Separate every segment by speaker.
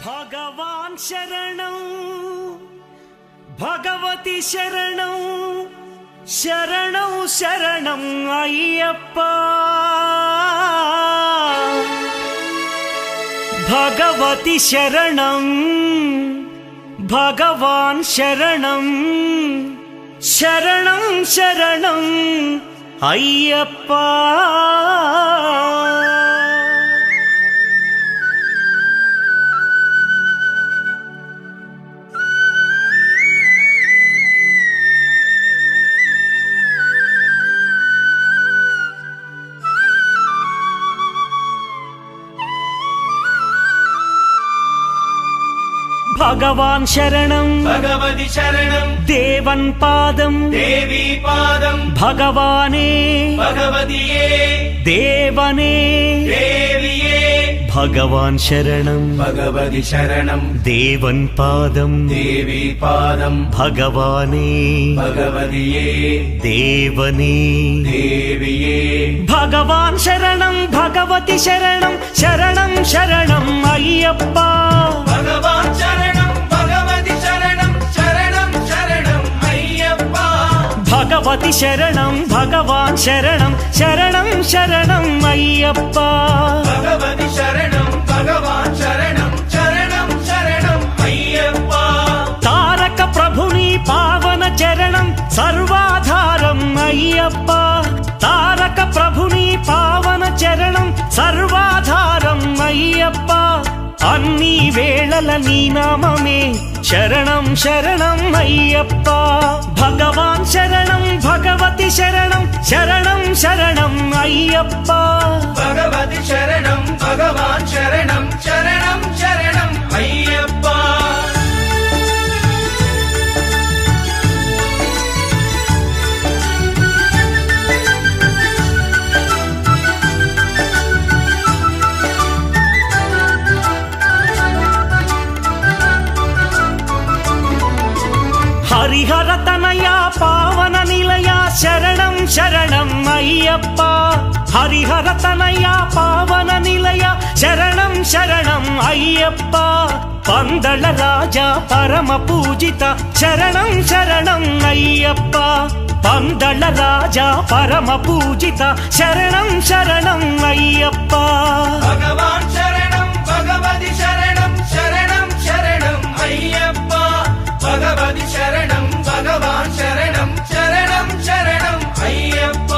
Speaker 1: భగవాన్ శరణం భగవతి శరణం శరణం శరణం అయ్యప్ప భగవతి శరణం భగవాన్ శరణం శరణం శరణం అయ్యప్ప భగవాన్ శరణం
Speaker 2: భగవతి శరణం
Speaker 1: దేవన్ పాదం
Speaker 2: దేవి పాదం
Speaker 1: భగవానే
Speaker 2: భగవతియే
Speaker 1: దేవనే
Speaker 2: దేవియే
Speaker 1: భగవాన్ శరణం
Speaker 2: భగవతి శరణం
Speaker 1: దేవన్ పాదం
Speaker 2: దేవి పాదం
Speaker 1: భగవానే
Speaker 2: భగవతియే
Speaker 1: దేవనే
Speaker 2: దేవియే
Speaker 1: భగవాన్ శరణం భగవతి శరణం శరణం శరణం అయ్యప్ప
Speaker 2: భగవాన్ శరణం భగవతి శరణం శరణం శరణం అయ్యప్ప
Speaker 1: భగవతి శరణం భగవాన్ శరణం శరణం శరణం అయ్యప్ప
Speaker 2: భగవతి శరణం భగవాన్ శరణం శరణం శరణం అయ్యప్ప
Speaker 1: తారక ప్రభుని పావన చరణం సర్వాధారం అయ్యప్ప తారక ప్రభుని పావన చరణం సర్వాధారం అయ్యప్ప అన్ని వేళల నీ నామమే శరణం శరణం అయ్యప్ప భగవాన్ శరణం భగవతి శరణం శరణం శరణం అయ్యప్ప
Speaker 2: భగవతి శరణం భగవాన్ శరణం శరణం శరణం అయ్యప్ప
Speaker 1: హరిహర తనయ పావన నిలయ శరణం శరణం అయ్యప్ప హరిహర తనయ పావన నిలయ శరణం శరణం అయ్యప్ప పందళ రాజా పరమ పూజిత శరణం శరణం అయ్యప్ప పందళ రాజా పరమ పూజిత శరణం శరణం అయ్యప్ప
Speaker 2: భగవాన్ శరణం భగవతి శరణం శరణం శరణం అయ్యప్ప భగవతి శరణం భగవాన్ శరణం శరణం శరణం అయ్యప్ప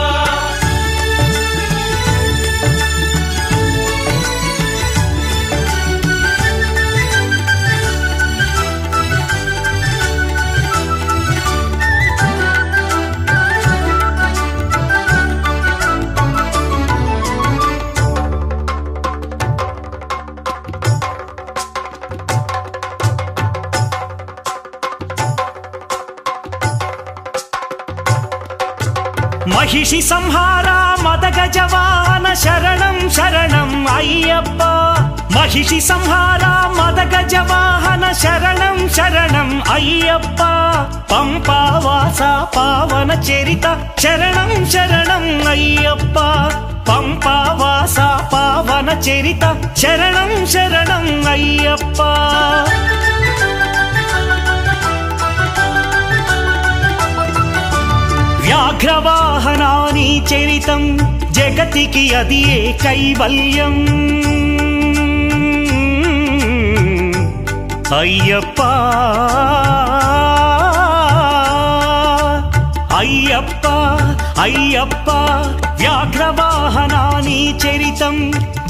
Speaker 1: మహిషి సంహార మదగజ వాహన శరణం శరణం అయ్యప్ప మహిషి సంహార మదగజ వాహన శరణం శరణం అయ్యప్ప పంపావాస పావన చరిత శరణం శరణం అయ్యప్ప పంపావాస పావన చరిత శరణం శరణం అయ్యప్ప వ్యాఘ్రవాహనాని చరితం జగతికి అది ఏ కైవల్యం అయ్యప్ప అయ్యప్ప అయ్యప్ప వ్యాఘ్రవాహనాని చరితం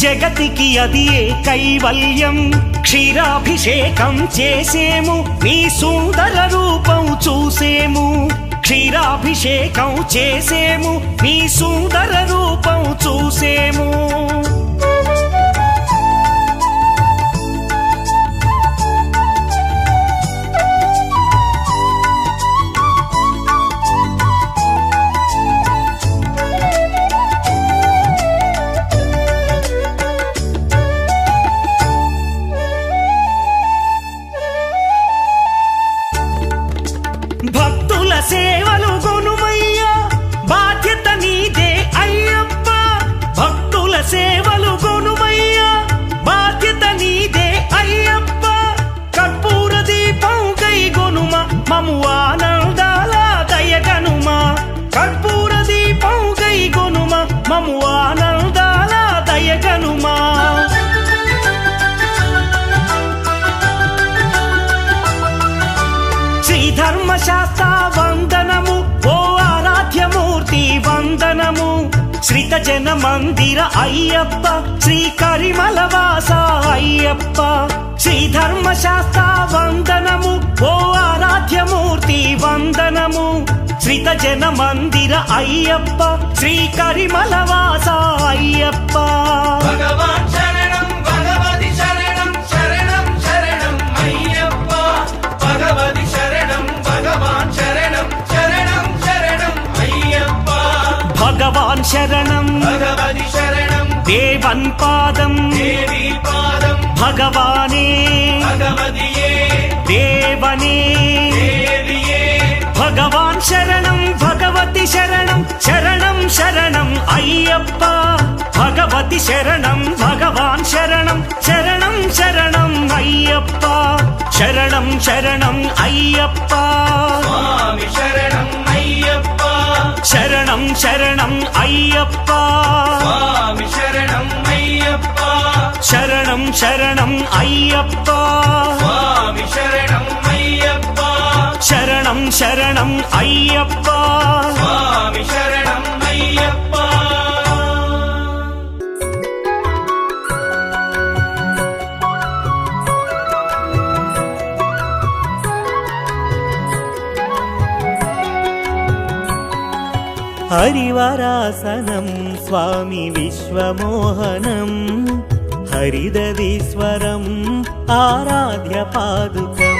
Speaker 1: జగతికి అది ఏ కైవల్యం క్షీరాభిషేకం చేసేము నీ సుందర రూపం చూసేము క్షీరాభిషేకం చేసేము నీ సుందర రూపం చూసేము భక్తుల సేవలు గొనుమయ్యా బాధ్యత నీదే అయ్యప్ప భక్తుల సేవ జన మందిర అయ్యప్ప శ్రీ కరిమలవాస అయ్యప్ప శ్రీ ధర్మశాస్త్ర వందనము ఓ ఆరాధ్యమూర్తి వందనము శ్రీత జన మందిర అయ్యప్ప శ్రీ కరిమలవాస అయ్యప్ప
Speaker 2: భగవాన్ శరణం భగవతి శరణం శరణం శరణం అయ్యప్ప భగవతి శరణం భగవాన్ శరణం శరణం శరణం అయ్యప్ప
Speaker 1: భగవాన్ శరణం
Speaker 2: భగవతి శరణం
Speaker 1: దేవన్ పాదం
Speaker 2: దేవి పాదం
Speaker 1: భగవానే
Speaker 2: భగవతియే
Speaker 1: దేవనే
Speaker 2: దేవియే
Speaker 1: భగవాన్ శరణం భగవతి శరణం శరణం శరణం అయ్యప్ప భగవతి శరణం భగవాన్ శరణం శరణం శరణం అయ్యప్ప శరణం శరణం అయ్యప్ప
Speaker 2: స్వామి శరణం అయ్యప్ప
Speaker 1: శరణం శరణం అయ్యప్ప
Speaker 2: స్వామి శరణం అయ్యప్ప
Speaker 1: శరణం శరణం అయ్యప్ప
Speaker 2: స్వామి శరణం అయ్యప్ప
Speaker 1: శరణం శరణం అయ్యప్ప
Speaker 2: స్వామి శరణం అయ్యప్ప
Speaker 1: హరివరాసనం స్వామి విశ్వమోహనం హరిదదీశ్వరం ఆరాధ్య పాదుకం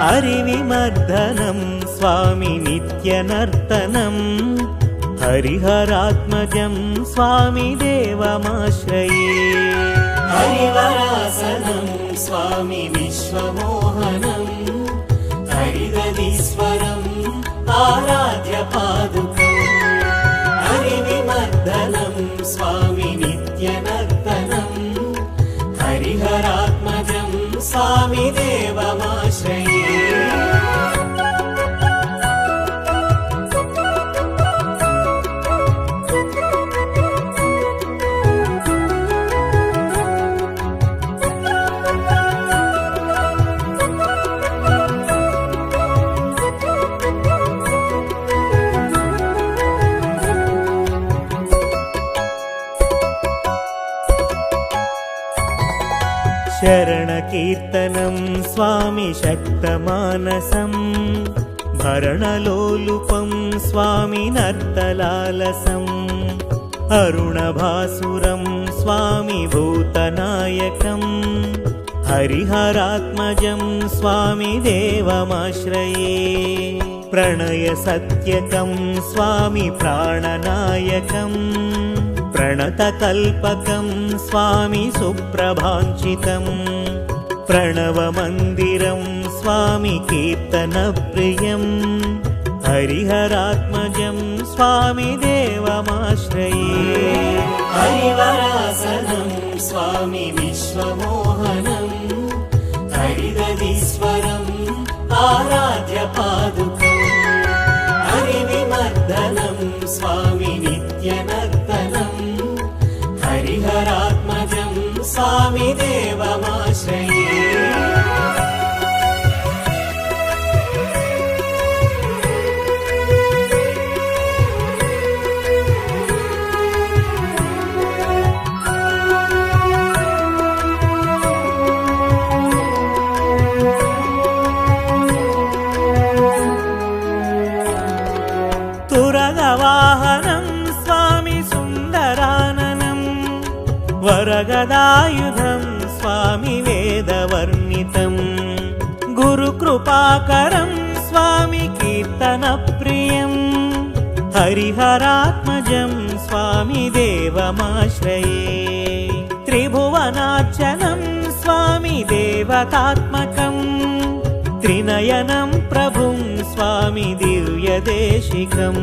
Speaker 1: హరివిమర్దనం స్వామి నిత్యనర్తనం హరిహరాత్మజం స్వామి దేవమాశ్రయే హరివరాసనం స్వామి విశ్వమోహనం హరిదదీశ్వరం ఆరాధ్య పాదుకం హరివిమర్దనం స్వామి నిత్యనర్తనం హరిహరాత్మజం స్వామి దేవమాశ్రయే శరణకీర్తనం స్వామి శక్తమానసం భరణలోలుపం స్వామి నర్తలాలసం అరుణభాసురం స్వామి భూతనాయకం హరిహరాత్మజం స్వామి దేవమాశ్రయే ప్రణయ సత్యకం స్వామి ప్రాణనాయకం ప్రణతకల్పకం స్వామి సుప్రభాంచితం ప్రణవమందిరం స్వామి కీర్తనప్రియం హరిహరాత్మజం స్వామి దేవమాశ్రయే హరివరాసనం స్వామి విశ్వమోహనం హరిదదీశ్వరం ఆరాధ్య పాదుకం హరివిమర్దనం స్వామి నిత్యనర్తనం హరిహరాత్మజం స్వామి దేవమాశ్రయే తురగవాహనం స్వామి సుందరాననం వరగదాయుధం స్వామి వేదవర్ణితం గురుకృపాకరం స్వామి కీర్తనప్రియం హరిహరాత్మజం స్వామి దేవమాశ్రయే త్రిభువనార్చనం స్వామి దేవతాత్మకం త్రినయనం ప్రభుం స్వామి దివ్యదేశికం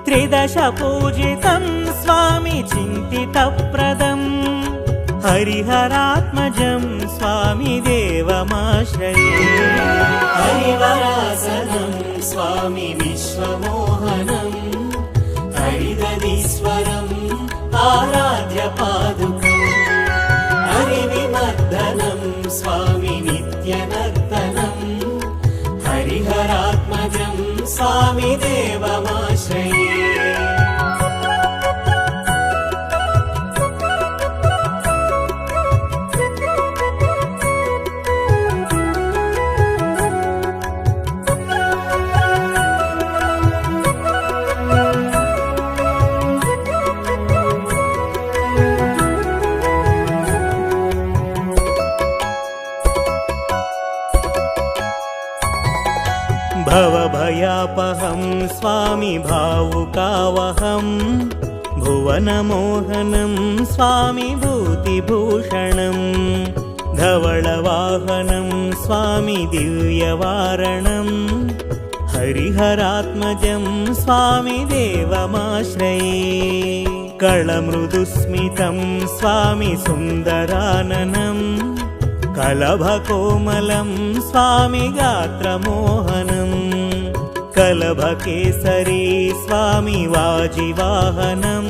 Speaker 1: త్రిదశ పూజితం స్వామి చింతితప్రదం హరిహరాత్మజం స్వామి దేవమాశ్రయే హరివరాసనం స్వామి విశ్వమోహనం హరిదదీశ్వరం ఆరాధ్య పాదుకం హరివిమర్దనం స్వామి నిత్యనర్తనం హరిహరాత్మజం స్వామి దేవమాశ్రయే भयतापहं स्वामी भावुकावहं भुवनमोहनं स्वामी भूतिभूषणं धवलवाहनं स्वामी दिव्यवारणं हरिहरात्मजं स्वामी देवमाश्रये कलमृदुस्मितं स्वामी सुन्दराननं कलभकोमलं स्वामी गात्रमोहनं कलभकेसरी स्वामी वाजिवाहनं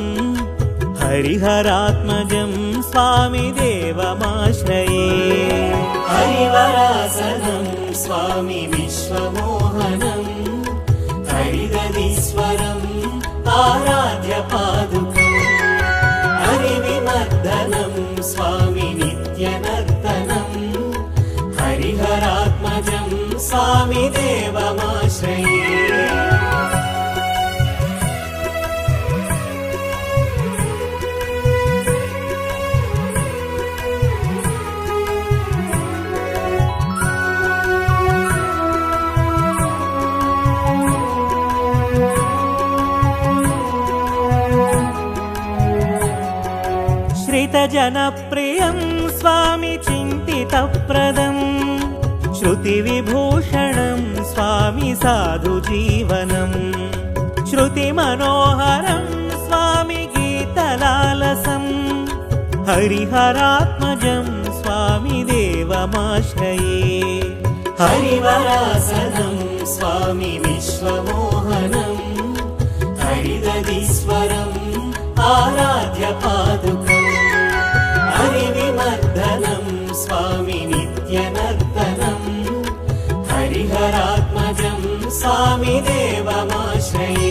Speaker 1: हरिहरात्मजं स्वामी देवमाश्रये हरिवरासनं स्वामी विश्वमोहनं हरिदधीश्वरम् आराध्यपादुकम् हरिविमर्दनं स्वामी नित्यनर्तनं हरिहरात्मजं स्वामी देवमाश्रये श्रितजनप्रियं स्वामी चिन्तितप्रदं श्रुतिविभूषणं स्वामी साधुजीवनं श्रुतिमनोहरं स्वामी गीतलालसं हरिहरात्मजं स्वामी देवमाश्रये हरिवरासनं स्वामी विश्वमोहनं हरिदधीश्वरम् आराध्यपादुकम् हरिविमर्दनं स्वामी नित्यनर्तनं हरिहरात्मजं स्वामी देवमाश्रये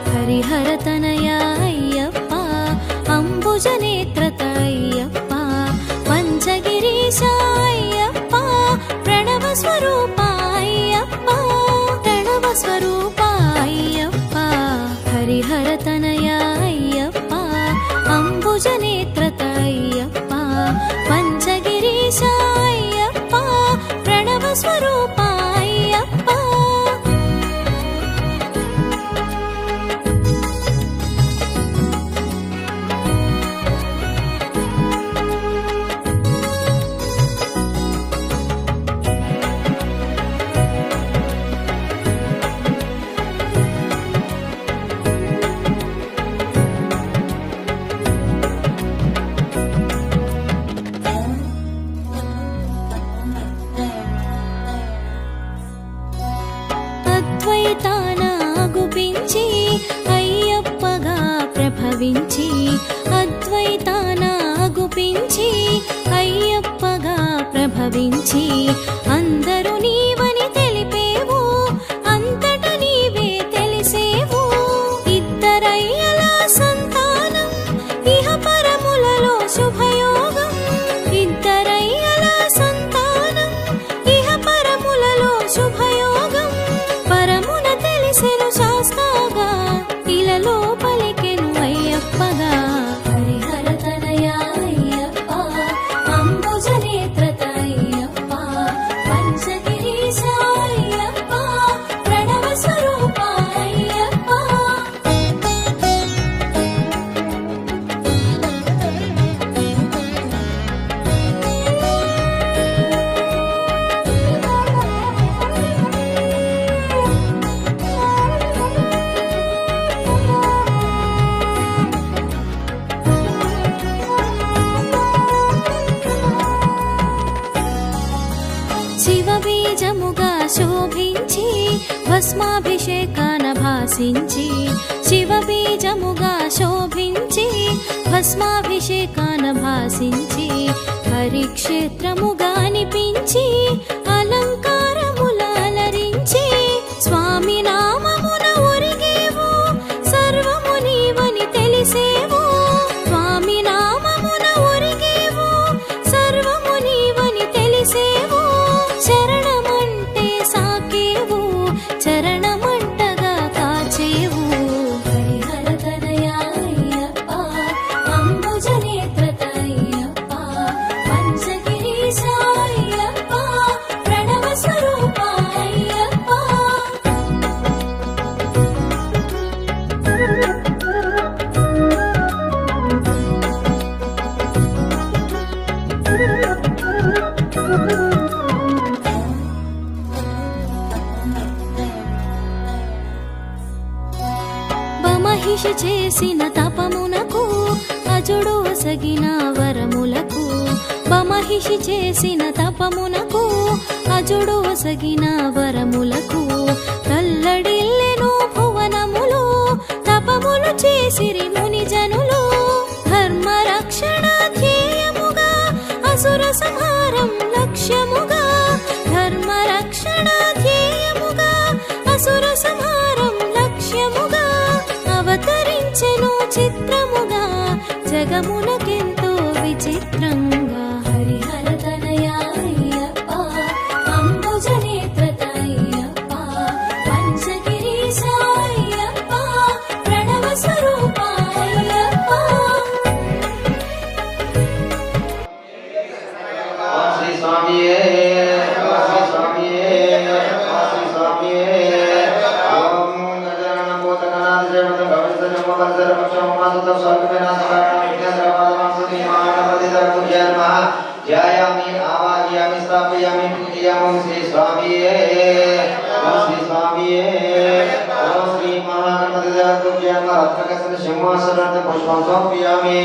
Speaker 3: हरिहरतनया अय्यप्पा अम्बुजनेत्रत अय्यप्पा पञ्चगिरीश अय्यप्पा प्रणवस्वरूपा अय्यप्पा प्रणवस्वरूपा अय्यप्पा हरिहरतनया अय्यप्पा अम्बुजनेत्रत अय्यप्पा पञ्चगिरीश अय्यप्पा प्रणवस्वरूपा अय्यप्पा అద్వైతానాగుపించి అయ్యప్పగా ప్రభవించి అద్వైతానాగుపించి అయ్యప్పగా ప్రభవించి అందరూ నీవని తెలిపేవు అంతట నీవే తెలిసేవు ఇద్దరయ్యల సంతానం ఇహ పరములలో శుభయోగం ఇద్దరయ్యల సంతానం ఇహ పరములలో శుభయోగం పరమున తెలిసెను శాస్త్రగా ఇలలో పలికెను అయ్యప్పగా హరిహరతనయా అయ్యప్ప అంబుజనేత్రత అయ్యప్ప పంచగిరీశ అయ్యప్ప ప్రణవ స్వరూప అయ్యప్ప శివబీజముగా శోభించి భస్మాభిషేకాన భాసించి శివబీజముగా శోభించి భస్మాభిషేకాన భాసించి హరిక్షేత్రముగా అనిపించి అలంకారముల అలరించి స్వామి నామమున ఒరిగేవు సర్వము నీవని తెలిసే మహిషి చేసిన తపమునకు అజుడు ఒసగిన వరములకు మహిషి చేసిన తపమునకు అజుడు ఒసగిన వరములకు కల్లడిల్లెను భువనములు తపములు చేసిరి మునిజనులు ధర్మ రక్షణ ధ్యేయముగా అసుర సంహారం లక్ష్యముగా ధర్మ రక్షణ ధ్యేయముగా అసుర సంహారం లక్ష్యముగా అవతరించెను చిత్రముగా జగమునకెంతో విచిత్రంగా హరిహర తనయా అయ్యప్ప అంబుజ నేత్రత అయ్యప్ప పంచగిరీశ అయ్యప్ప ప్రణవ స్వరూప అయ్యప్ప
Speaker 4: శ్రీ స్వామియే శ్రీ స్వామియే శ్రీ స్వామియే ఓం గజానన భూతగణాధ దేవత భవిష్య జన్మ పరిసర పక్షం మాసుత స్వామినా సకారణ విఘ్నేశ్వర వాసుదేవ మహాగణపతి పూజ్య నమః ధ్యాయామి ఆవాహయామి స్థాపయామి పూజయామి శ్రీ స్వామియే శ్రీ స్వామియే ఓం శ్రీ మహాగణపతి పూజ్య నమః రత్నకసన సింహాసనార్థ పుష్పం సమర్పయామి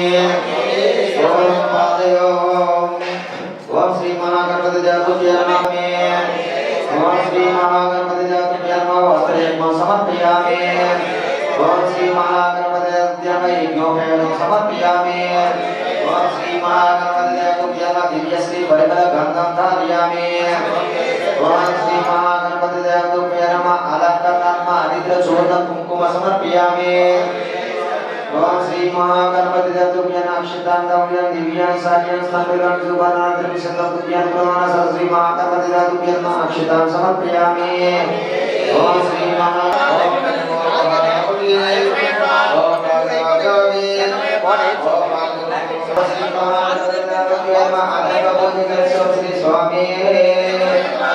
Speaker 4: ఓం పాదయోం ఓం శ్రీ మహాగణపతి పూజ్య నమః ఓం శ్రీ మహాగణపతి పూజ్య నమః వస్త్రయజ్ఞం సమర్పయామి ఓం శ్రీ మహాగణపతి యజ్ఞోపేతం సమర్పయామి ఓం శ్రీ మహాగణపతి పూజ్య నమః దివ్యశ్రీ పరిమళ గంధం ధారయామి ఓం శ్రీ మహాగణపతి పూజ్య నమః అలంకరణాత్మ అనిద్ర చూర్ణ కుంకుమ సమర్పయామి ఓం శ్రీ మహాగణపతి పూజ్య నమః అక్షతాంతం దివ్యాన్ సాఖ్యం స్థాపితం సుభానాంతరం శతం పూజ్యాన్ ప్రమాణ శ్రీ మహాగణపతి పూజ్య నమః అక్షతాం సమర్పయామి ఓం శ్రీ శ్రీ స్వామి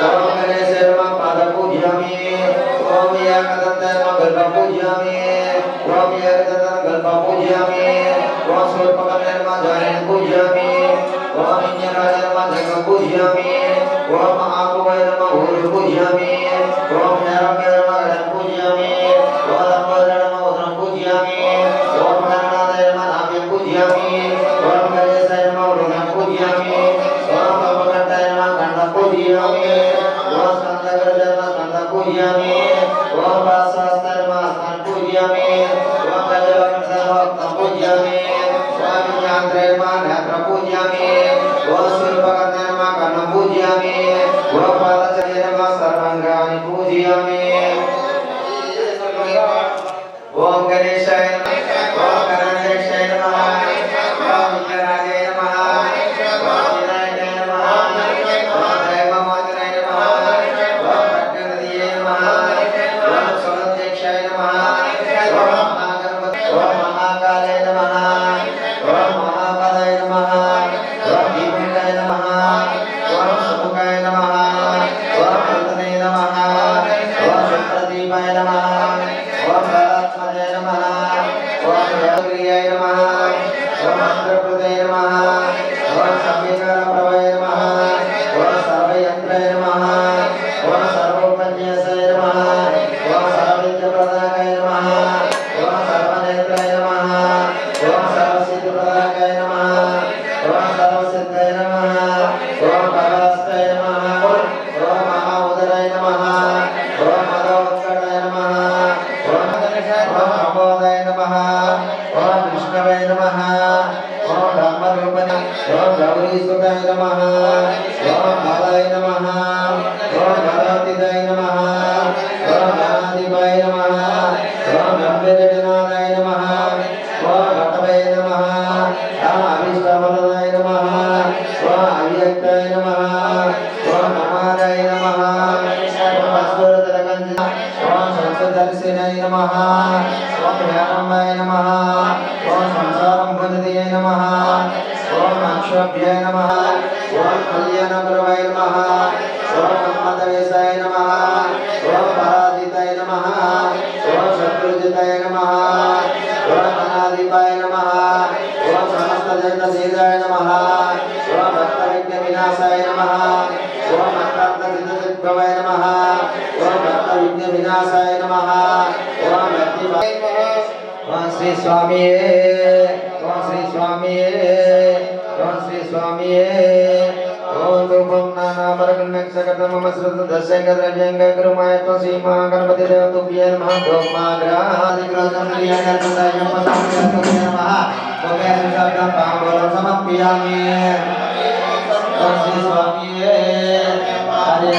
Speaker 4: ఓం గణేశ్వర పాద పూజ్యామి ఓం ఏకదంత గర్భ పూజ్యామి ఓం ఏకదంత గర్భ పూజ్యామి ఓం స్వర్పకర్మ జాయన పూజ్యామి ఓం ఇంజరాజన జగ పూజ్యామి ఓం ఆకువైరమ ఊరు పూజ్యామి ఓం నరమేరమ గణ పూజ్యామి ఓం లంబోదరమ ఉదరం పూజ్యామి ఓం గణనాథైరమ నామ్య పూజ్యామి ఓం గణేశైరమ వృగం పూజ్యామి ఓం కపకట్టైరమ గండ పూజ్యామి ఓం స్కందగర్జన స్కంద పూజ్యామి ఓం వాసాస్తైరమ స్కం పూజ్యామి ఓం గజవక్షభక్తం పూజ్యామి ఓం విజ్ఞాంత్రైరమ నేత్ర పూజ్యామి ఓం సూర్యపకర్ణైరమ కర్ణ పూజ్యామి ఓం పాదచైరమ సర్వంగాని పూజ్యామి ఓం గణేశాయ నమః ఓం గణేశాయ నమః ఓం విఘ్నరాజాయ నమః ఓం వినాయకాయ నమః ఓం దైవమాతరాయ నమః ఓం ప్రజ్ఞానదీయ నమః ఓం స్వరధ్యక్షాయ నమః ఓం మహాగణపతి ఓం మహాకాలాయ నమః ఓం మహాపదాయ నమః ఓం భీమునికాయ నమః ఓం సుముఖాయ నమః ఓం కృతనే నమః ఓం సుప్రదీపాయ నమః ఓం బలాత్మజాయ నమః ఓం దేవగిరియాయ నమః ఓం మంత్రకృతాయ నమః ఓం సంవికార ప్రభాయ నమః ఓం సర్వయంత్రాయ నమః ఓం సర్వోపన్యాసాయ నమః ఓం సర్వవిద్యాప్రదాకాయ నమః ఓం సర్వనేత్రాయ నమః ఓం సర్వసిద్ధిప్రదాకాయ నమః ఓం సర్వసిద్ధాయ నమః ఓం భగవస్తాయ నమః ఓం మహాఉదరాయ నమః ఓం మదోత్కటాయ నమః ఓం ప్రమోదాయ నమః ఓం విష్ణవే నమః ఓం బ్రహ్మరూపిణి ఓం గౌరీసుతాయ నమః ఓం బాలాయ నమః ఓం గణాధిదాయ నమః ఓం గణాధిపాయ నమః ఓం గంభీరనాదాయ నమః ఓం ఘటవే నమః ఓం అభిష్టవలనాయ నమః ఓం అవ్యక్తాయ నమః ఓం నమాదాయ నమః ఓం అసురతరకంజ ఓం సంసదర్శనాయ నమః ఓం జ్ఞానమయ నమః ఓం సంసారం భజతే నమః ఓం అక్షభ్యాయ నమః ఓం కళ్యాణగురవై నమః ఓం మన్మథవేశాయ నమః ఓం పరాజితాయ నమః ఓం శత్రుజితాయ నమః ఓం అనాదిపాయ నమః ఓం సమస్త జగతసేదాయ నమః ఓం భక్తవిఘ్న వినాశాయ నమః ఓం అక్రాంతసిద్ధసిద్భవాయ నమః ఓం భక్తవిఘ్న వినాశాయ నమః ఓం భక్తి ఓం శ్రీ శ్రీ స్వామి ఓం శ్రీ స్వామి ఓం శ్రీ స్వామి ఓం ధూపం నానామరగణక్షకట మమ శ్రుత దశంగ ద్రవ్యంగ గురుమాయత్వ శ్రీమా గణపతి దేవతుభ్యే నమః ధూమాగ్రహాది గ్రహం నియాయత్వయం పదార్థం నమః ఓం శబ్దం పాంబోలం సమర్పయామి ఓం శ్రీ స్వామి హరి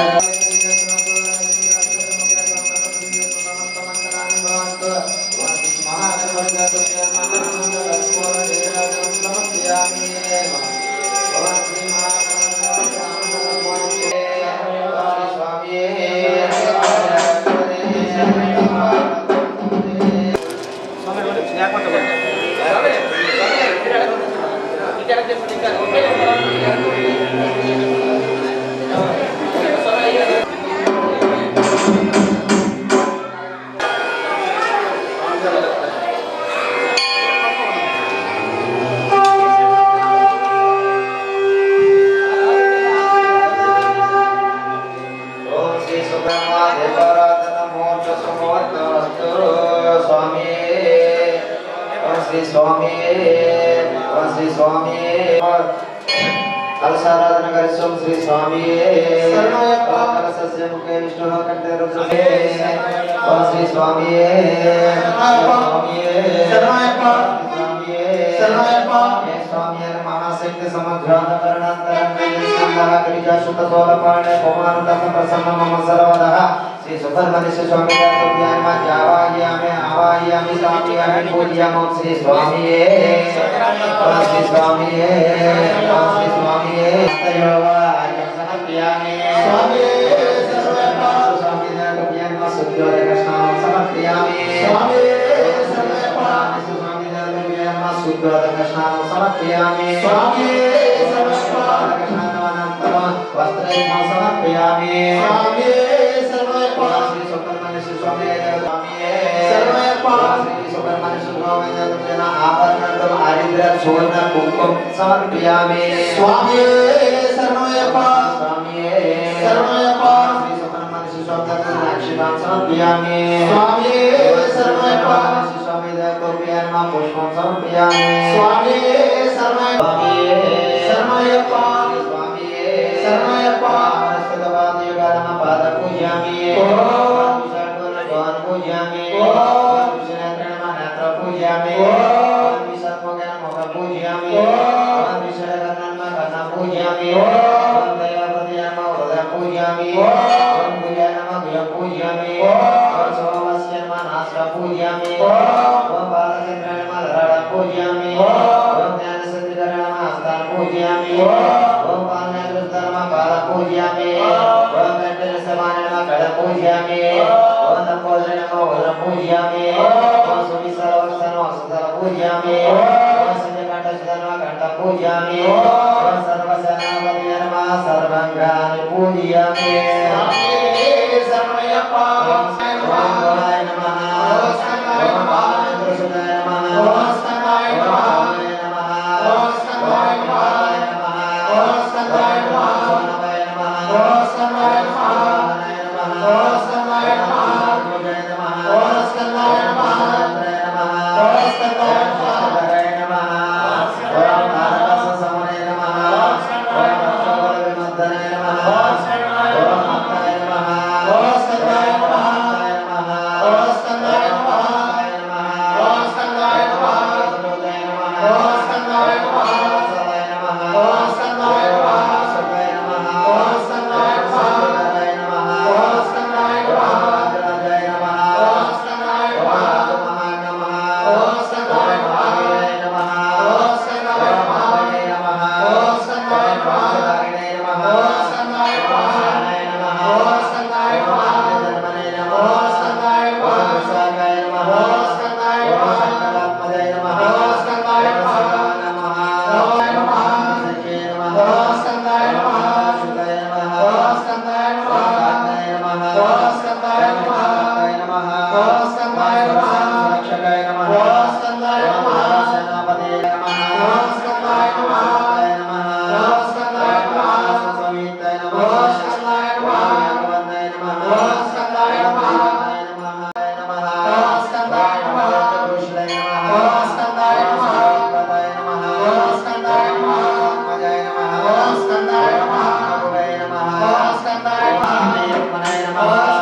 Speaker 4: కలశారాధన కరిస్తాం శ్రీ స్వామి కలశస్య ముఖే విష్ణు కంఠే రుద్రే శ్రీ స్వామి స్వామి మహాశక్తి సమగ్రాధ కరణాంతరంగ కుమారుతం ప్రసన్న మమ సర్వదా శ్రీ సుబ్రహ్మణ్య స్వామి ఆవాహయామి ఆవాహయామి స్వామి పూజ్యామో శ్రీ స్వామి శ్రీ స్వామి శ్రీ స్వామి సమర్పయామి స్వామి స్వామి శుద్ధోదకృష్ణం సమర్పయామి స్వామి శుద్ధోదకృష్ణం సమర్పయామి స్వామి వస్త్రం సమర్పయామి స్వామి శ్రీ సుబ్రహ్మణ్య స్వామి శ్రీ సుబ్రహ్మణ్య స్వామి ఆభరణం ఆరిద్ర సువర్ణ కుంకుమం సమర్పయామి స్వామి శరణయ్యప్ప స్వామి శరణయ్యప్ప శ్రీ సుబ్రహ్మణ్య స్వామి అక్షితాం సమర్పయామి స్వామి శరణయ్యప్ప శ్రీ స్వామి దేవకోప్యామ పుష్పం సమర్పయామి స్వామి శరణయ్యప్ప శరణయ్యప్ప స్వామి శరణయ్యప్ప స్థితపాదయుగానమ పాద పూజయామి ఓం శరణం పూజయామి ఓం శరణం నేత్ర పూజయామి ఓం విసర్పగన ముఖ పూజయామి ఓం విశరగణన కన్న పూజయామి ఓం దయాపతియమ హృదయ పూజయామి ఓం గుయనమ గుయ పూజయామి ఓం సోమస్యమ నాస్ర పూజయామి ఓం బాలచంద్రనమ లరడ పూజయామి ఓం జ్ఞానసంధికరణమ హస్తాన పూజయామి ఓం పాలనేత్రధర్మ పాద పూజయామి ఓం వెంకటేశమానమ కడ పూజయామి ఓం నంబోదరనమ ఉదర పూజయామి ఓం సువిసరవక్షనమ సుధర పూజయామి ఓం సంజకంఠసుధర్మ కంఠ పూజయామి ఓం సర్వసేనాపతి నమ సర్వంగాని పూజయామి శరణయ్యప్ప ఓం గోవిందాయ నమః ఓం పాలనేత్రసుధాయ నమః ఓం స్కందాయ నమః ఓం స్కందాయ నమః ఓం స్కందాయ నమః సోనవాయ నమః ఓం స్కందాయ నమః ఓం స్కందాయ నమః పూజాయ నమః ఓం స్కందాయ నమః ఓం స్కందాయ నమః ఓం తారకస సమనే నమః ఓం భక్తవర విమర్దనే నమః ఓం మత్తాయ గణపతి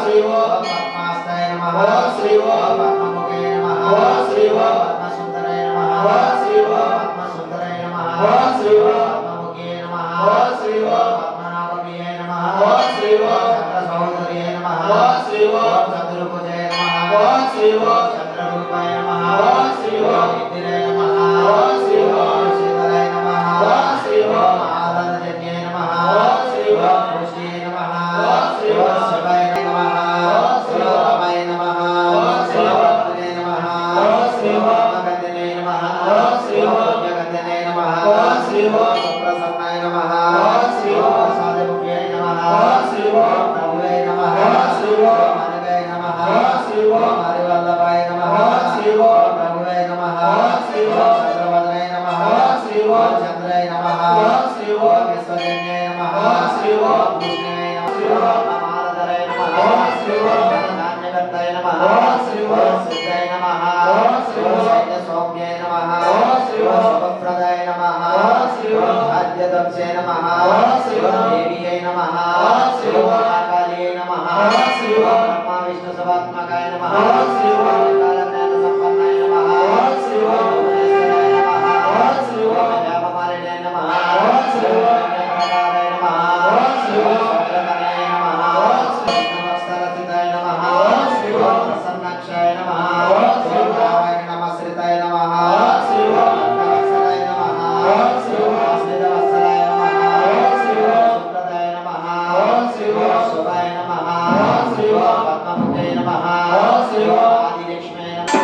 Speaker 4: శ్రీ ఓం పద్మాస్తాయ నమః శ్రీ ఓం పద్మముఖే నమః శ్రీ ఓం పద్మసుందరాయ నమః శ్రీ ఓం పద్మసుందరాయ నమః శ్రీ ఓం పద్మముఖే నమః శ్రీ ఓం పద్మనాభవే నమః శ్రీ ఓం చంద్రసౌందర్యే నమః శ్రీ ఓం చంద్రభుజే నమః శ్రీ ఓం చంద్రరూపాయ నమః శ్రీ ఓం ఇందిరాయ నమః శ్రీ ఓం శీతలాయ నమః శ్రీ ఓం ఆనందజన్యే నమః శ్రీ ఓం పుష్యే నమః శ్రీ ఓం శివాయ నమః శ్రీ ఓం రమాయ నమః శ్రీ ఓం పునే నమః శ్రీ ఓం గంధనే నమః శ్రీ ఓం జగంధనే నమః శ్రీ ఓం సుప్రసన్నాయ నమః శ్రీ ఓం సాధుభ్యే నమః శ్రీ ఓం ప్రభువే నమః శ్రీ ఓం అనగాయ నమః శ్రీ ఓం హరివల్లభాయ నమః శ్రీ ఓం ప్రభువే నమః శ్రీ ఓం చంద్రవదనాయ నమః శ్రీ ఓం చంద్రాయ నమః శ్రీ ఓం విశ్వజన్యాయ నమః శ్రీ ఓం కృష్ణాయ నమః శ్రీ ఓం నమాలధరాయ నమః శ్రీ ఓం ధాన్యకర్తాయ నమః శ్రీ ఓం సిద్ధాయ నమః శ్రీ ఓం సైన్య సౌమ్యాయ నమః శ్రీ ఓం శుభప్రదాయ నమః శ్రీ ఓం ఆద్యదక్షే నమః శ్రీ ఓం దేవీయై నమః శ్రీ ఓం కాళీయై నమః శ్రీ ఓం బ్రహ్మ విష్ణు సవాత్మకాయ నమః శ్రీ ఓం కాలజ్ఞాన సంపన్నాయ నమః శ్రీ ఓం భువనేశ్వరాయ నమః శ్రీ ఓం వ్యాపమాలినే నమః శ్రీ ఓం జ్ఞానప్రదాయ నమః శ్రీ ఓం శుక్రకర్ణాయ నమః శ్రీ ఓం నమస్కారసితాయ నమః శ్రీ ఓం ప్రసన్నాక్షాయ నమః శ్రీ ఓం రామాయణ నమస్కృతాయ నమః శ్రీ ఓం భక్తవత్సలాయ నమః శ్రీ ఓం ఆశ్రితవత్సలాయ నమః శ్రీ ఓం శుక్రదాయ నమః శ్రీ ఓం శుభాయ నమః శ్రీ ఓం పద్మముఖే నమః శ్రీ ఓం ఆదిలక్ష్మే నమః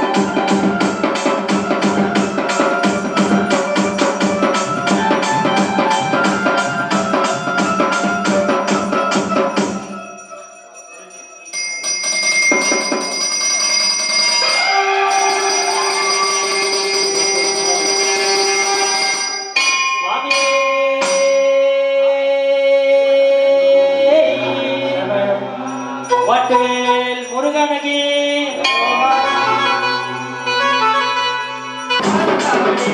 Speaker 2: வட்டவேல் முருகனுக்கு
Speaker 4: శ్రీ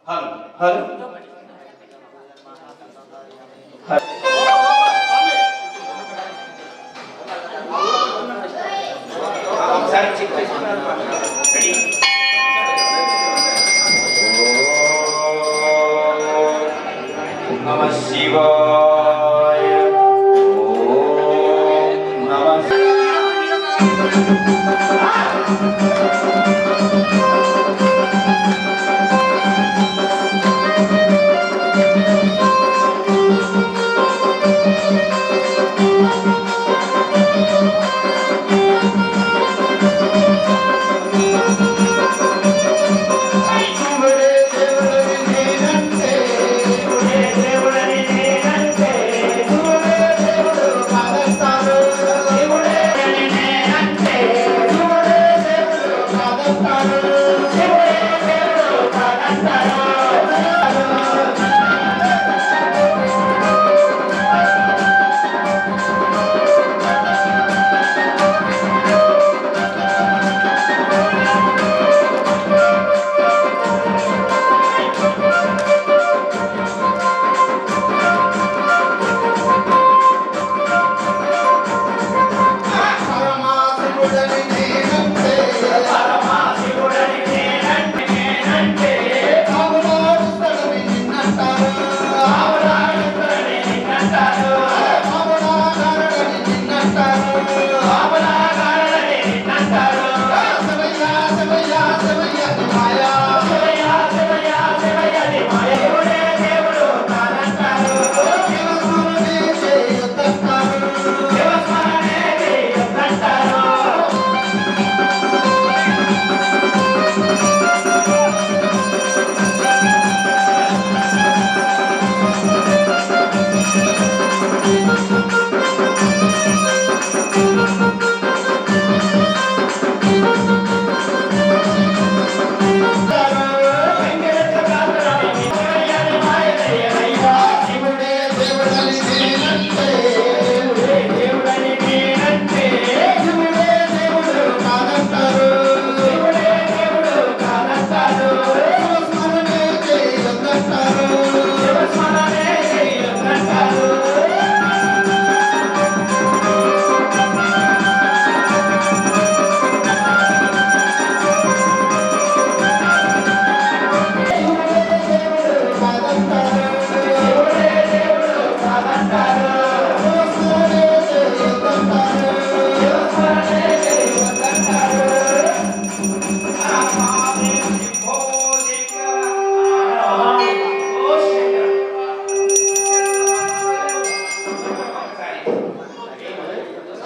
Speaker 2: హలో హలో ఒకసారి చెక్ చేసుకున్నారు రెడీ నమ శివాయ ఓం నమ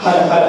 Speaker 2: హర హర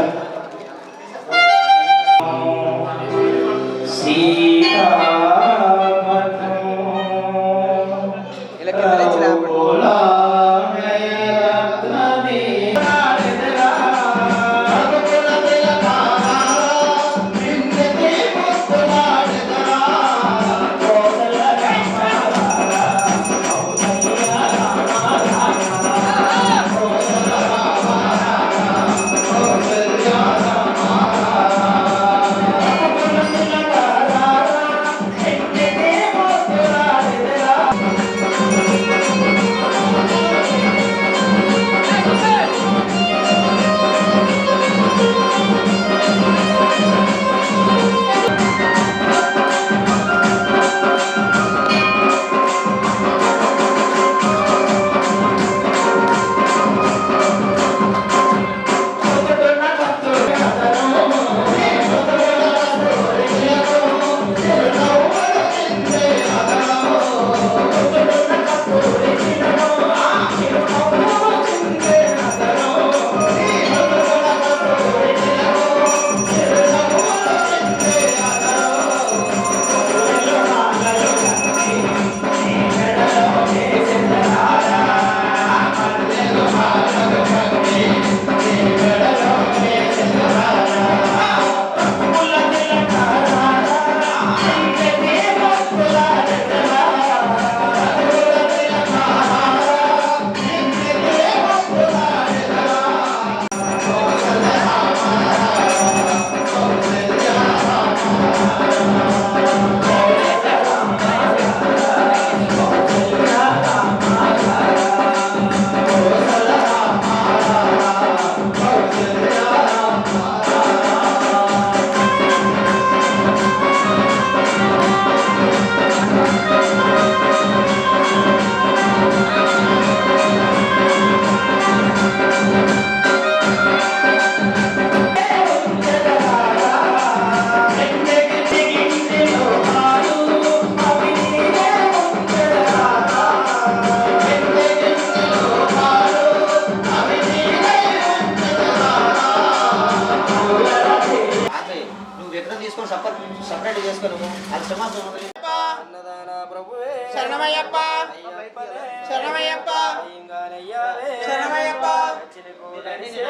Speaker 5: అన్నదాన ప్రభువే
Speaker 4: శరణమయ్యప్ప
Speaker 5: అయ్యప్పనే
Speaker 4: శరణమయ్యప్ప
Speaker 5: అయ్యంగానయ్యావే
Speaker 4: శరణమయ్యప్ప
Speaker 5: చిలుకూరనిసే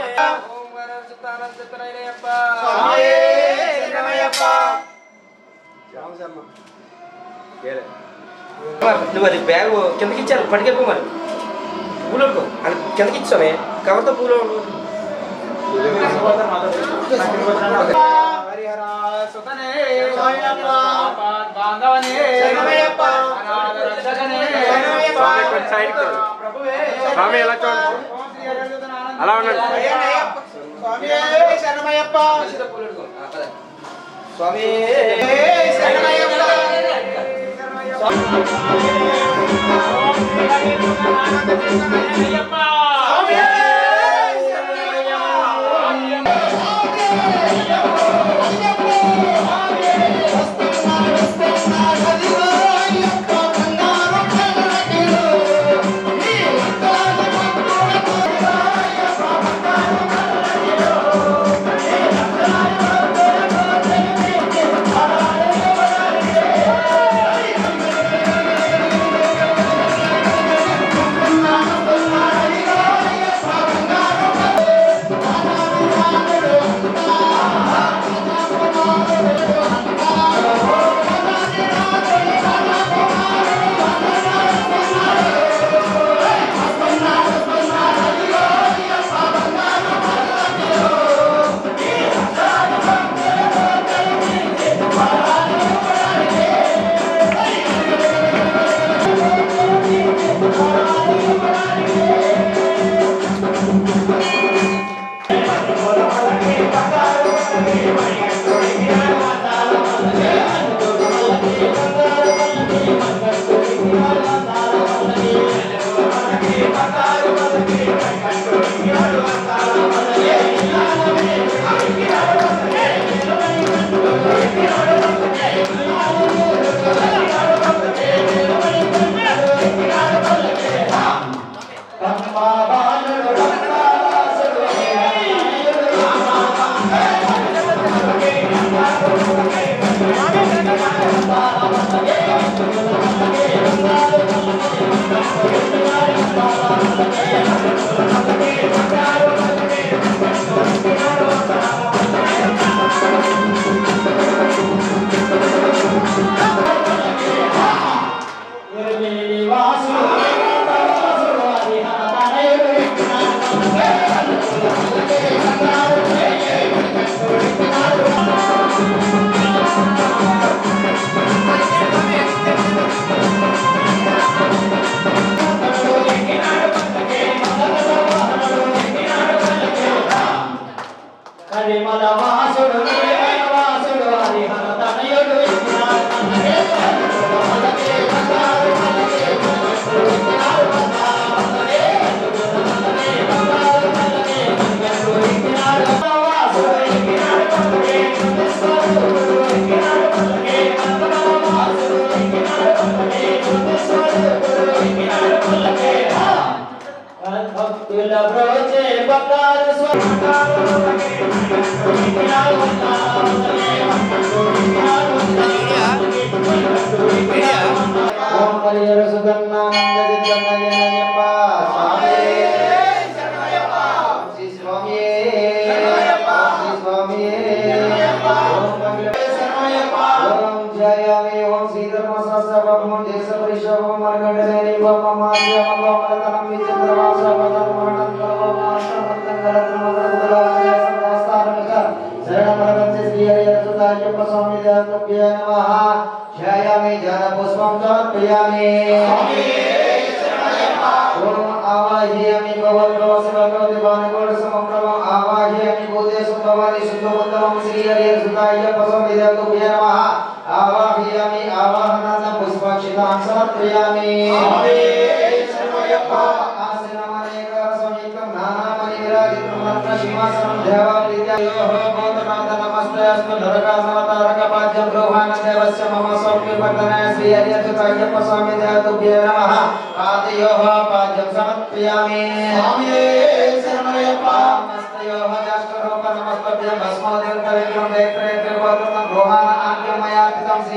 Speaker 5: ఓం వరం సుతానం సుతనయ్యప్ప
Speaker 4: స్వామియే శరణమయ్యప్ప
Speaker 5: నువ్వు అది బ్యాగ్ కిందకి ఇచ్చారు పట్టుకెళ్ళిపో మరి పూలు అది కిందకి ఇచ్చామే కవర్తో పూలు
Speaker 4: హరిహర సుతనే స్వామియప్ప బాంధవనే శరణమయ్యప్ప అనాథ రక్షకనే శరణమయ్యప్ప
Speaker 2: స్వామి కొంచెం సైడ్కి రండి.
Speaker 4: ప్రభువే
Speaker 2: స్వామి ఎలా చూడండి అలా ఉండండి
Speaker 4: అయ్యప్ప స్వామియే శరణమయ్యప్ప
Speaker 5: స్వామి
Speaker 4: శరణమయ్యప్ప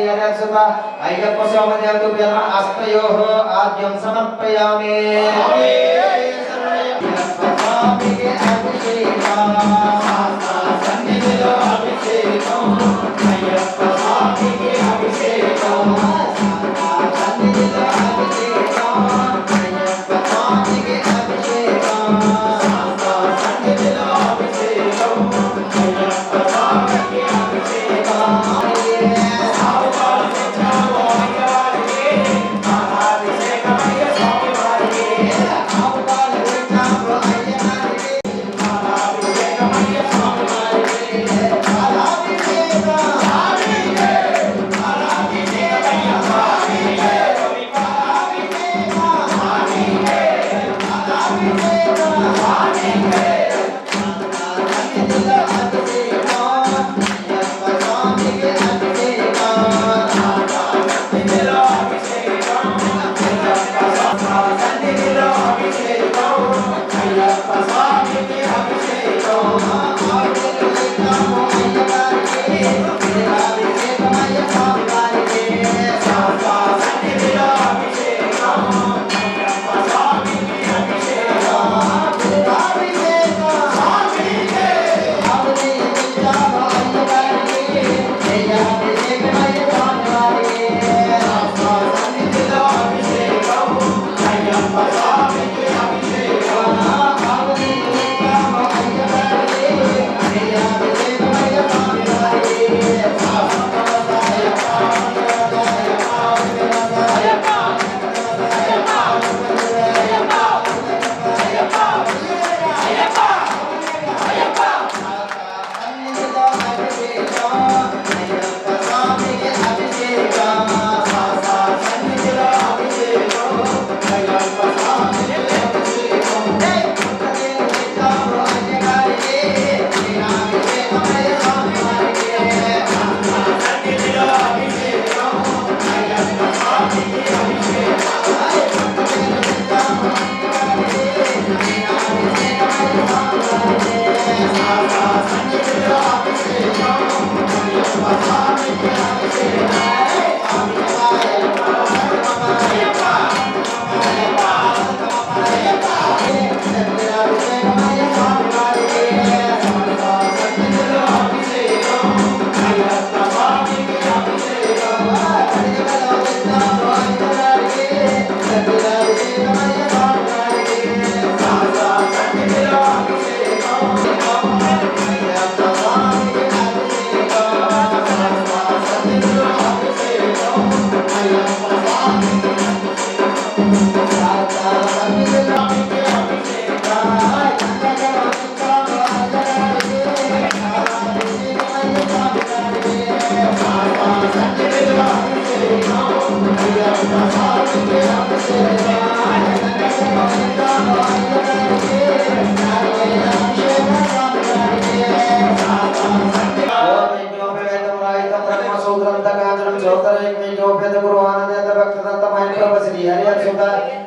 Speaker 4: श्रीहरिसुत अय्यप्प स्वामिदेवतुभ्यो नमः अस्तयोः आद्यं समर्पयामि स्वामिके अभिषेकं सन्निधिलो अभिषेकं अय्यप्प स्वामिके अभिषेकं सन्निधिलो अभिषेकं अय्यप्प स्वामिके अभिषेकं सन्निधिलो अभिषेकं अय्यप्प स्वामिके अभिषेकं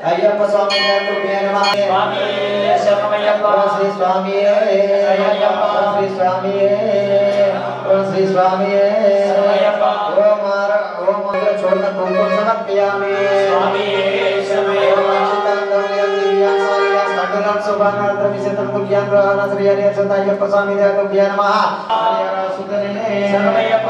Speaker 4: अय्यप्प स्वामी नमः स्वामी शरणमय्यप्प श्री स्वामी अय्यप्प श्री स्वामी श्री स्वामी शरणमय्यप्प ओम मंत्र छोड़कर कुमकुम समर्पयामि स्वामी शरणमय्यप्प चित्तांगं दिव्यां सालिया साधनं सुभानार्थ विशेषं तुभ्यां ग्रहण श्री हरिसुत अय्यप्प स्वामी देवतुभ्यो नमः हरिहर सुतने शरणमय्यप्प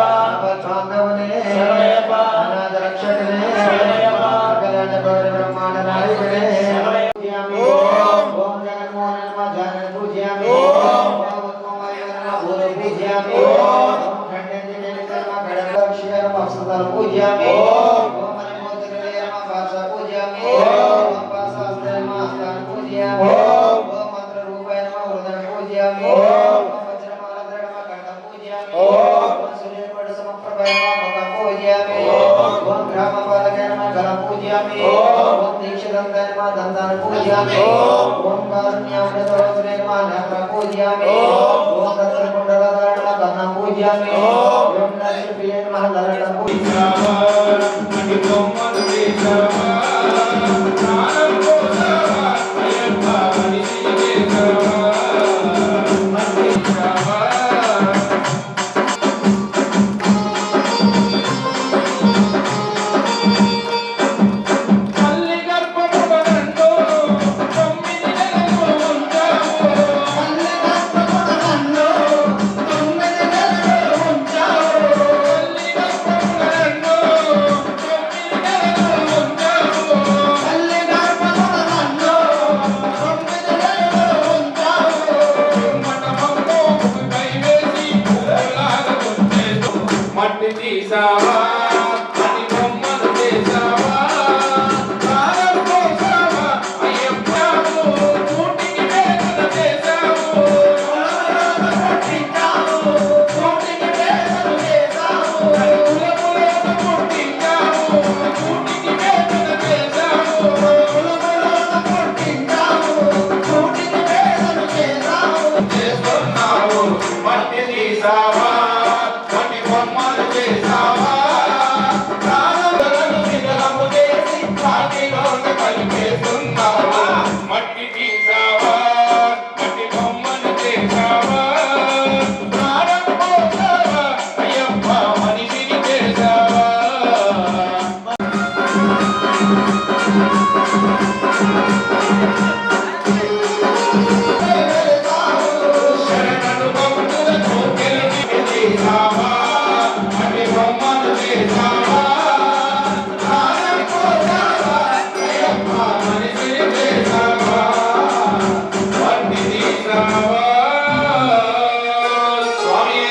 Speaker 4: स्वांगवने शरणमय्यप्प अनाथ रक्षकने शरणमय्यप्प कल्याण ब्रह्मांड नायकने शरणमय्यप्प ओम जगन्मोहन नमः जगन् पूज्यामि ओम भगवत्मय नमः भूत पूज्यामि ओम खंडने नमः खड़गक्षय नमः सदा पूज्यामि ओम मनमोचने नमः भाषा पूज्यामि ओम पाशास्त्र नमः स्थान पूज्यामि ओम मंत्र रूपाय नमः हृदय पूज्यामि ओम वज्रमाला नमः खंड पूज्यामि ओम सूर्य पद समप्रभय नमः मुख पूज्यामि ओम ग्राम पालकाय नमः घर पूज्यामि ओम दीक्षिताय नमः दंतान पूज्यामि ओम कारुण्यामृतोदरे नमः नेत्र पूज्यामि ओम तत्कुंडलाधार नमः कर्णं पूज्यामि ओम नरसिंह नमः ललाटं पूज्यामि ओम
Speaker 6: చేసావా మట్టి బొమ్మను చేసావా ప్రాణం పోసావా అయ్యప్ప కూటికి వేదన చేసావు పుట్టించావు కూటికి వేదన చేసావు కులములను పుట్టించావు కూటికి వేదన చేసావు కులములను పుట్టించావు కూటికి వేదన చేసావు చేస్తున్నావు మట్టి తీసావా మట్టి బొమ్మలు చేసావా ప్రాణాలను వినలము చేసి వాటిలోకి కలిపేస్తున్నావా మట్టి తీసావా మట్టి బొమ్మలు చేసావా ప్రాణం పోసావా అయ్యప్ప మనిషిని చేసావా శరణను భక్తులను గెలిచి చేసావా మట్టి బొమ్మను చేసావా ప్రాణం పోసావా అయ్యప్ప మనిషిని చేసావా మట్టి తీసావా స్వామి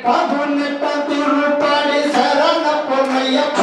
Speaker 6: పదునెట్ట తిరుపడి శరణ పొన్నయ్యప్ప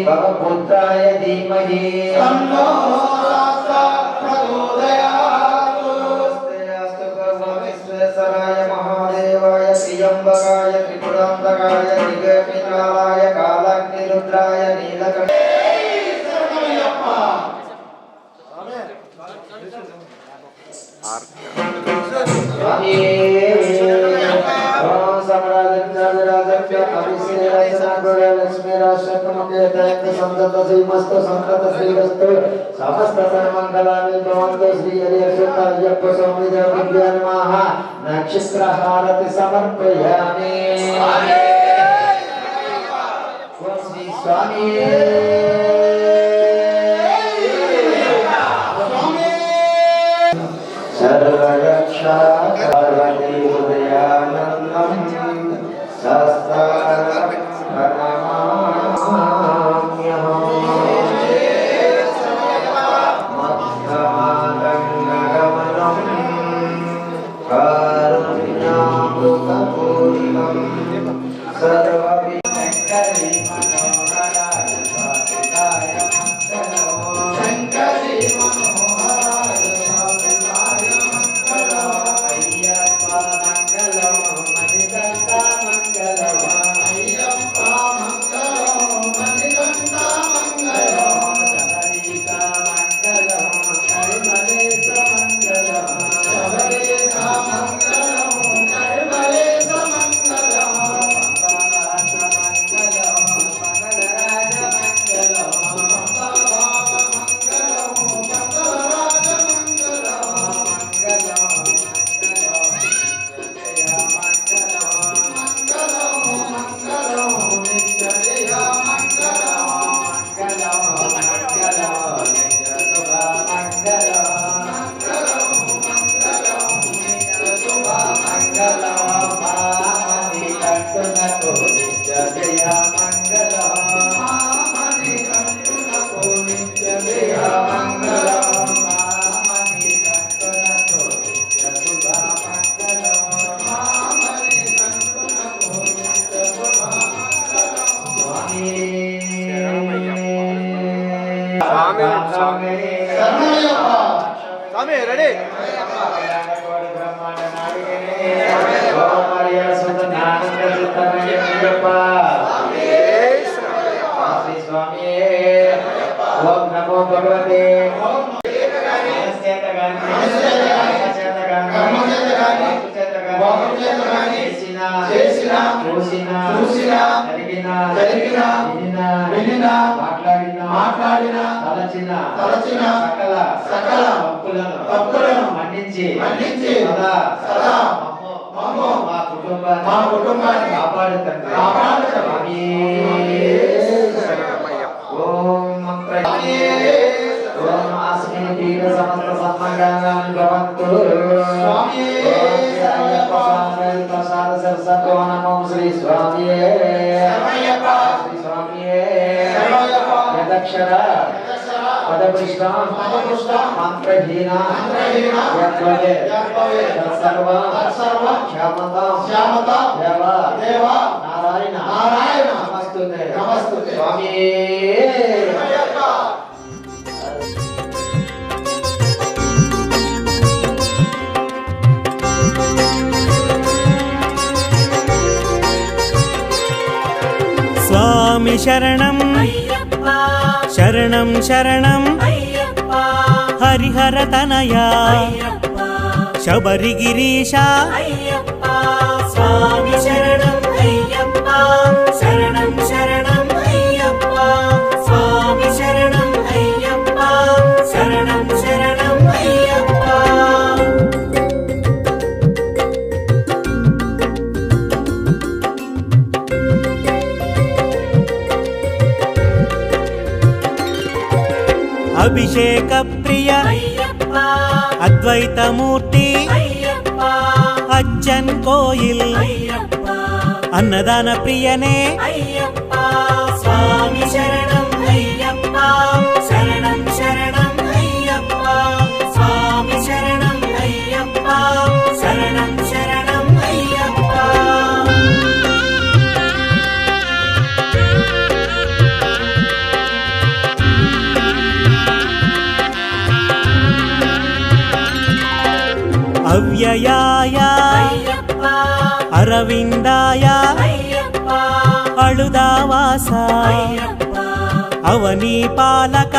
Speaker 4: भवपुत्राय धीमहि
Speaker 6: तन्नो प्रचोदयात्।
Speaker 4: अस्तु विश्वेश्वराय महादेवाय त्र्यम्बकाय त्रिपुरान्तकाय दिगपिनालाय कालाग्निरुद्राय नीलकण्ठाय लक्ष्मी राष्ट्रमस्त संतत श्रीरस्तु समस्त सर्वमंगलानि भवन्तु श्री हरिहरसुत अय्यप्प स्वामी देवभ्यो नमः नक्षत्र हारति समर्पयामि ओम श्री स्वामी सर्वरक्षा पार्वती उदयानन्दं शास्त्रं प्रणमाम्यहम् मध्यमागङ्गगमनं कारुण्यामृतपूर्णं सर्वविघ्नकरी मनोहराय स्वातिकाय मङ्गलम् शङ्करी मनोहराय स्वातिकाय मङ्गलम् अय्यप्प मङ्गलम् मणिकण्ठ मङ्गलम् अय्यप्प मङ्गलम् मणिकण्ठ मङ्गलम् शबरीश मङ्गलम् हरिमलेश मङ्गलम् शबरीश मङ्गलम् हरिमलेश मङ्गलम् पङ्कराज मङ्गलम् पङ्कराज मङ्गलम्
Speaker 2: స్వామి రెడీ
Speaker 4: ओम नमो भगवते తప్పులను మన్నించి సదా మా కుటుంబాన్ని కాపాడుతండి ఓం మంత్ర ఓం అస్మిన్ దీన సమస్త సన్మంగళాని భవంతు స్వామి అయ్యప్ప స్వామి ప్రసాద సరస్వతో నమో శ్రీ స్వామి అయ్యప్ప శ్రీ స్వామి యదక్షర పదపుష్పం మంత్రహీన యద్వదే తత్సర్వ క్షమత దేవ నారాయణ నమస్తుతే స్వామి
Speaker 1: స్వామి శరణం శరణం శరణం హరిహర తనయా శబరిగిరీశ స్వామి శరణం అయ్యప్ప శరణం శరణం అయ్యప్ప స్వామి శరణం అయ్యప్ప శరణం శరణం అయ్యప్ప అభిషేక ప్రియ అద్వైతమూర్తి అచ్చన్ కోయిల్ అన్నదాన ప్రియనే స్వామి శరణం అయ్యప్ప శరణం శరణం అయ్యప్ప స్వామి శరణం అయ్యప్ప శరణం శరణం అయ్యప్ప అవ్యయాయ అరవిందాయ అళుదావాస అవనీ పాలక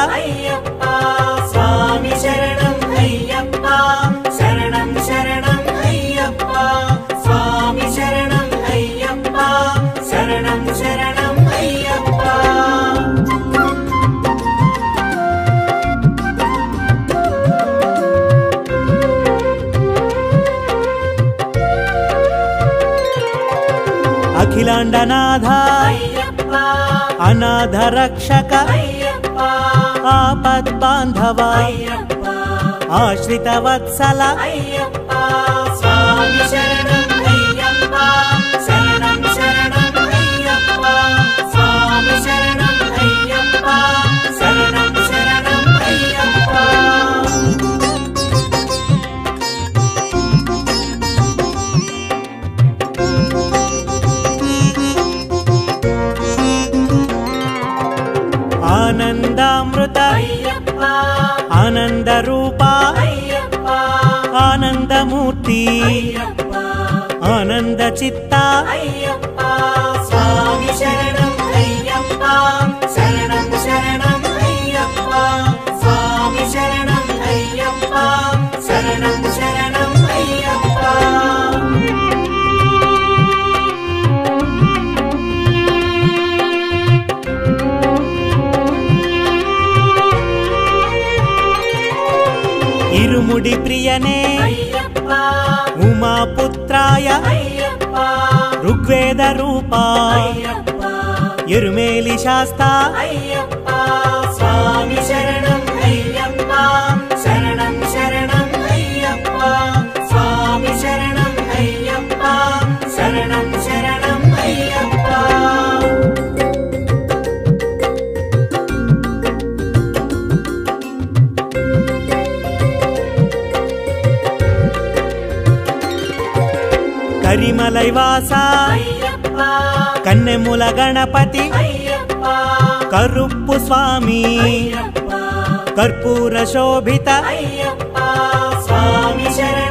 Speaker 1: స్వామి శరణం అయ్యప్ప శరణం శరణం అయ్యప్ప స్వామి శరణం అయ్యప్ప శరణం శరణం అఖిలాండనాథ అనాథ రక్షక ఆపద్బాంధవ ఆశ్రిత వత్సల
Speaker 5: స్వామి శరణం అయ్యప్ప శరణం శరణం అయ్యప్ప స్వామి శరణం అయ్యప్ప శరణం శరణం అయ్యప్ప
Speaker 1: ఆనందామృత ఆనంద రూప ఆనందమూర్తి ఆనంద చిత్త
Speaker 5: స్వామి శరణం అయ్యప్ప శరణం శరణం అయ్యప్ప స్వామి శరణం అయ్యప్ప శరణం శరణం అయ్యప్ప
Speaker 1: ఇరుముడి ప్రియనే ఉమాపుత్రాయ ఋగ్వేద రూప ఎరుమేలి శాస్త
Speaker 5: స్వామి శరణం అయ్యప్ప శరణం శరణం అయ్యప్ప స్వామి శరణం అయ్యప్ప శరణం శరణం అయ్యప్ప
Speaker 1: కరిమలైవాస కన్నెముల గణపతి కరుప్పు స్వామి కర్పూర శోభిత
Speaker 5: స్వామి శరణం